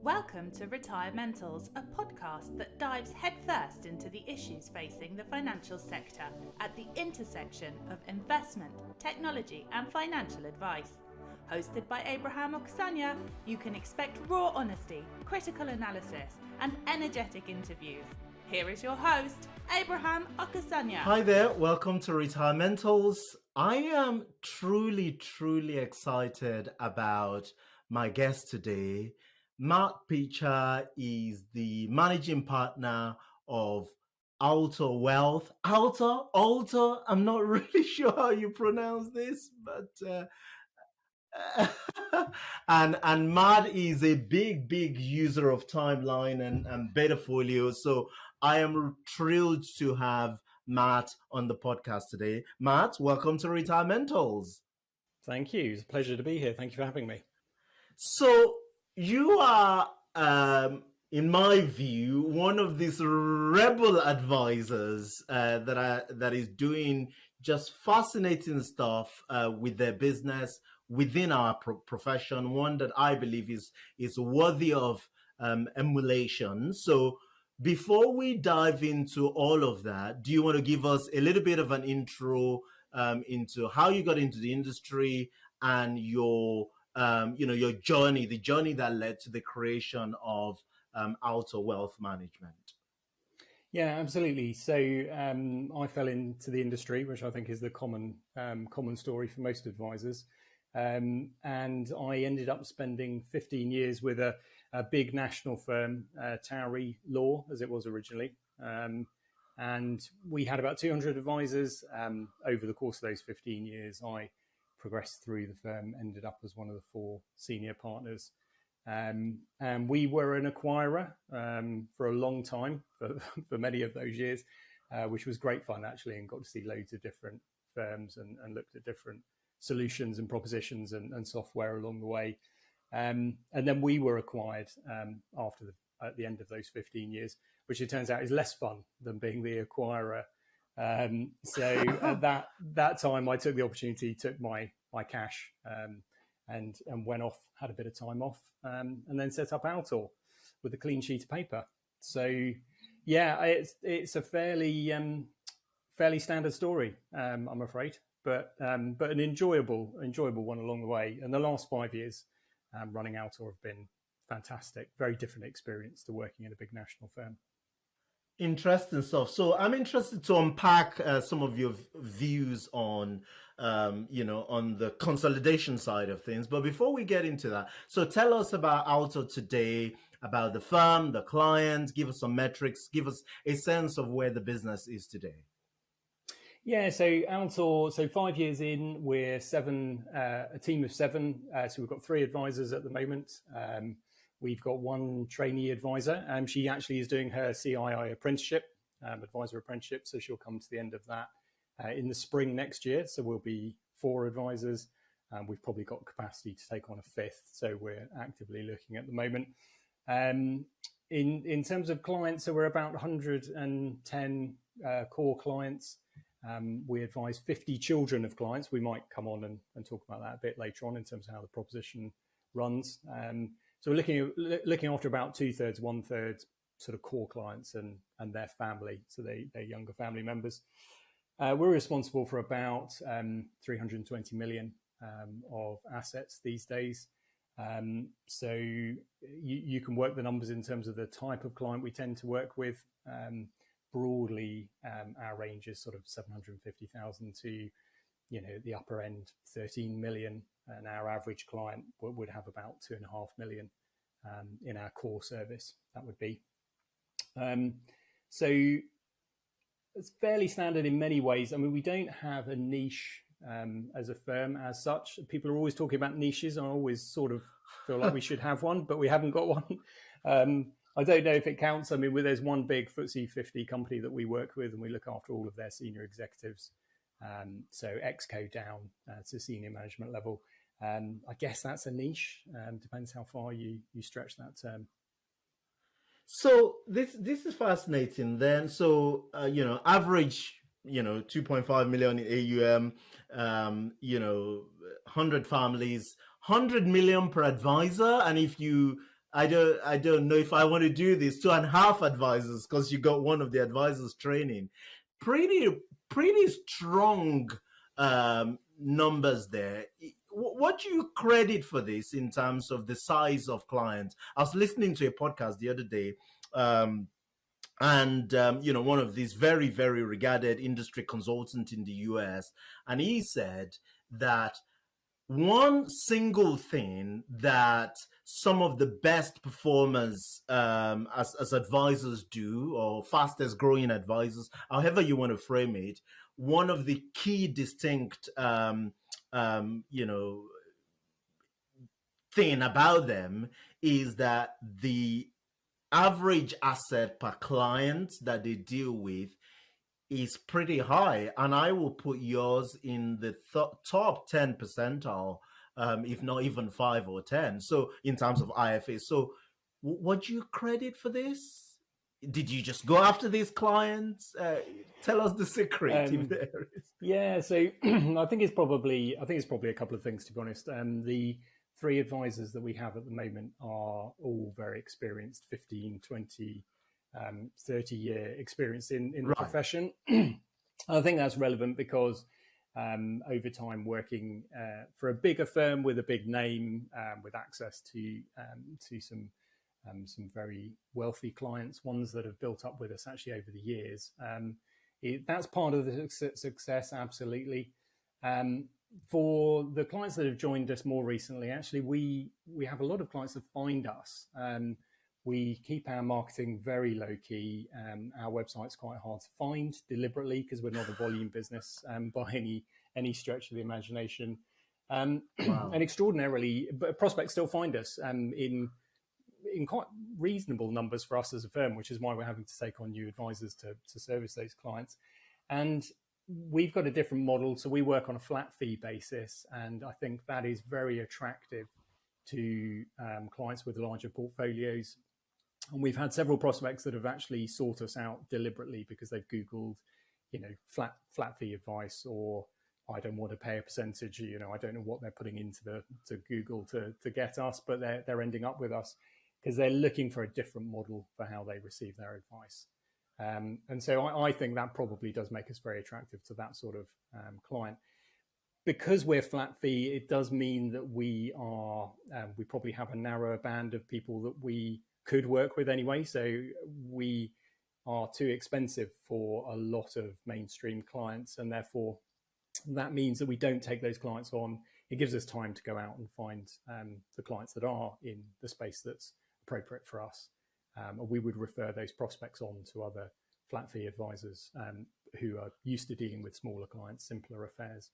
Welcome to Retrimentals, a podcast that dives headfirst into the issues facing the financial sector at the intersection of investment, technology and financial advice. Hosted by Okusanya, you can expect raw honesty, critical analysis and energetic interviews. Here is your host, Okusanya. Hi there, welcome to Retrimentals. I am truly excited about my guest today. Matt Pitcher is the managing partner of Altor Wealth. Altor, I'm not really sure how you pronounce this, but and Matt is a big user of Timeline and Betafolio. So I am thrilled to have Matt on the podcast today. Matt, welcome to Retrimentals. Thank you. It's a pleasure to be here. Thank you for having me. So you are, in my view, one of these rebel advisors that is doing just fascinating stuff with their business within our profession. One that I believe is worthy of emulation. So before we dive into all of that, do you want to give us a little bit of an intro into how you got into the industry and your your journey, the journey that led to the creation of Altor Wealth Management? Yeah, absolutely. So I fell into the industry, which I think is the common story for most advisors. And I ended up spending 15 years with a big national firm, Towery Law, as it was originally. And we had about 200 advisors. Over the course of those 15 years, I progressed through the firm, ended up as one of the 4 senior partners. And we were an acquirer for a long time, for many of those years, which was great fun, actually, and got to see loads of different firms and looked at different solutions and propositions and software along the way. And then we were acquired at the end of those 15 years, which it turns out is less fun than being the acquirer. So at that time, I took the opportunity, took my cash and went off, had a bit of time off, and then set up Altor with a clean sheet of paper. So yeah, it's a fairly standard story, I'm afraid, but an enjoyable one along the way. And the last 5 years running Altor have been fantastic. Very different experience to working in a big national firm. Interesting stuff. So I'm interested to unpack some of your views on, on the consolidation side of things. But before we get into that, so tell us about Altor today, about the firm, the clients, give us some metrics, give us a sense of where the business is today. Yeah, so Altor, so 5 years in, we're a team of 7. So we've got 3 advisors at the moment. We've got 1 trainee advisor. She actually is doing her CII apprenticeship, advisor apprenticeship. So she'll come to the end of that in the spring next year. So we'll be 4 advisors. We've probably got capacity to take on a 5th. So we're actively looking at the moment. In terms of clients, so we're about 110 core clients. We advise 50 children of clients. We might come on and talk about that a bit later on in terms of how the proposition runs. So we're looking after about 2/3, 1/3 sort of core clients and their family, so their younger family members. We're responsible for about 320 million of assets these days. So you can work the numbers in terms of the type of client we tend to work with. Broadly, our range is sort of 750,000 to, the upper end 13 million, and our average client would have about 2.5 million in our core service. That would be. So it's fairly standard in many ways. I mean, we don't have a niche as a firm as such. People are always talking about niches. I always sort of feel like we should have one, but we haven't got one. I don't know if it counts. I mean, there's one big FTSE 50 company that we work with, and we look after all of their senior executives. So exco down to senior management level. I guess that's a niche. Depends how far you stretch that term. So this is fascinating. Then, so average 2.5 million in AUM. 100 families, 100 million per advisor, and if you I don't know if I want to do this. 2.5 advisors because you got one of the advisors training. Pretty strong numbers there. What do you credit for this in terms of the size of clients? I was listening to a podcast the other day, and one of these very, very regarded industry consultants in the US, and he said that one single thing that some of the best performers as advisors do, or fastest growing advisors, however you want to frame it, one of the key distinct thing about them is that the average asset per client that they deal with is pretty high, and I will put yours in the top 10 percentile, if not even 5 or 10. So in terms of IFA, so what do you credit for this? Did you just go after these clients? Tell us the secret, if there is. Yeah, so I think it's probably a couple of things, to be honest. The 3 advisors that we have at the moment are all very experienced, 15, 20, 30-year experience in the profession. I think that's relevant because over time working for a bigger firm with a big name, with access to some very wealthy clients, ones that have built up with us actually over the years. That's part of the success, absolutely. For the clients that have joined us more recently, actually, we have a lot of clients that find us. We keep our marketing very low key. Our website's quite hard to find deliberately because we're not a volume business by any stretch of the imagination. Wow. And extraordinarily, but prospects still find us in quite reasonable numbers for us as a firm, which is why we're having to take on new advisors to service those clients. And we've got a different model, so we work on a flat fee basis, and I think that is very attractive to clients with larger portfolios. And we've had several prospects that have actually sought us out deliberately because they've Googled, flat fee advice, or I don't want to pay a percentage. I don't know what they're putting into to Google to get us, but they're ending up with us because they're looking for a different model for how they receive their advice. And so I think that probably does make us very attractive to that sort of client. Because we're flat fee, it does mean that we probably have a narrower band of people that we could work with anyway. So we are too expensive for a lot of mainstream clients, and therefore that means that we don't take those clients on. It gives us time to go out and find the clients that are in the space that's appropriate for us. We would refer those prospects on to other flat fee advisors who are used to dealing with smaller clients, simpler affairs.